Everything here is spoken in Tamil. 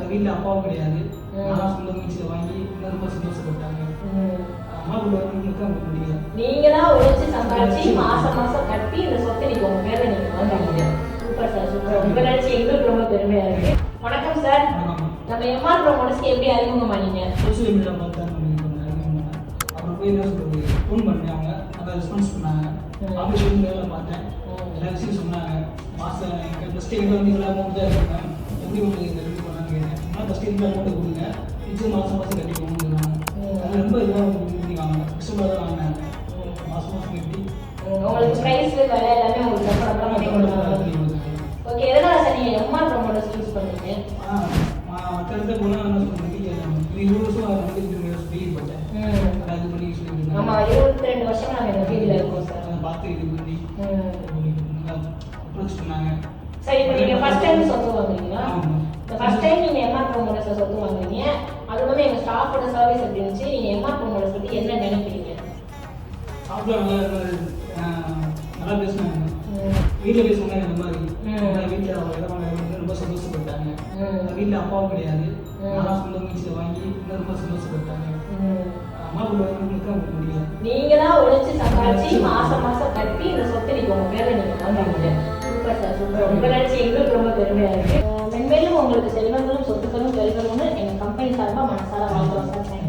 வீட்டில் அப்பாவும் கிடையாது. நான் சொந்த முயற்சியில் வாங்கி இன்னும் ரொம்ப சந்தோஷப்பட்டாங்க. அம்மா கூட வரவங்களுக்கு அவங்க முடியல. நீங்க தான் உழைச்சி சம்பாதிச்சு மாசம் மாசம் கட்டி இந்த சொத்தை நீங்க உங்க பேர்ல நீங்க வாங்குறீங்க. Super sir, super. உங்க நினைச்சு எங்களுக்கு ரொம்ப பெருமையா இருக்கு. வணக்கம் சார். நம்ம எம்ஆர் ப்ரோமோட்டர்ஸ்க்கு எப்படி அறிமுகமானீங்க? சோசியல் மீடியா பார்த்தா அறிமுகமானேன். அப்புறம் போய் என்ன சொல்றது, ஃபோன் பண்ணேன். அவங்க அதை ரெஸ்பான்ஸ் பண்ணாங்க. ஆஃபீஸ் நேரில் பார்த்தேன். எல்லா விஷயம் சொன்னாங்க. மாதம் எனக்கு ஃபஸ்ட்டு எங்கே வந்து இவ்வளோ அமௌண்ட் தான் இருக்காங்க, எப்படி உங்களுக்கு இந்த ரெடி பண்ணான்னு கேட்டேன். ஆனால் ஃபஸ்ட்டு இந்த அமௌண்ட்டை கொடுங்க, நிச்சயம் மாதம் மாதம் கட்டி போகணுங்க. அது ரொம்ப இதாக வாங்க கஷ்டமாக தான் வாங்கினாங்க. மாதம் மாதம் கட்டி உங்களுக்கு ப்ரைஸ் வேலை எல்லாமே உங்களுக்கு சம்பளம் பண்ணி கொடுத்தாங்க. ஓகே, எதனால சார் நீங்கள் எம்ஆர் ப்ரோமோட்டர்ஸ் யூஸ் பண்ணுறீங்க? மற்ற இடத்துல போனால் என்ன சொல்கிறது, 20 வருஷம் வந்து கேள்விப்பட்டேன். அது பண்ணி யூஸ் பண்ணி ஆமாம், 22 வருஷம் நாங்கள் இந்த ஃபீல்டில் இருக்கோம் சார். அதை பார்த்து இது பண்ணி அப்ரோச் பண்ணாங்க. சார், இப்போ நீங்கள் ஃபஸ்ட் டைம் சொத்து வாங்குறீங்களா? இந்த ஃபஸ்ட் டைம் நீங்கள் எம்ஆர் ப்ரோமோட்டர்ஸை சொத்து வாங்குறீங்க. அது வந்து எங்கள் ஸ்டாஃபோட சர்வீஸ் எப்படி இருந்துச்சு? நீங்கள் எம்ஆர் ப்ரோமோட்டர்ஸ் பற்றி என்ன நினைக்கிறீங்க? ஸ்டாஃப்லாம் நல்லா பேசினாங்க. வீட்டில் போய் சொன்னாங்க இந்த மாதிரி. வீட்டில் அவங்க இடமாங்க ரொம்ப சந்தோஷப்பட்டாங்க. வீட்டில் அப்பாவும் கிடையாது. நான் சொந்த முயற்சியில் வாங்கி இன்னும் ரொம்ப சந்தோஷப்பட்டாங்க. அம்மா கூட வரவங்களுக்கு அவங்க முடியல. நீங்க தான் உழைச்சி சம்பாதிச்சு மாசம் மாசம் கட்டி இந்த சொத்தை நீங்க உங்க பேர்ல நீங்க வாங்குறீங்க. Super sir, super. உங்க நினைச்சு எங்களுக்கு ரொம்ப பெருமையா இருக்கு. மென்மேலும் உங்களுக்கு செல்வங்களும் சொத்துக்களும் பெருகணும்னு எங்க கம்பெனி சார்பா மனசார வாழ்த்துறோம் சார்.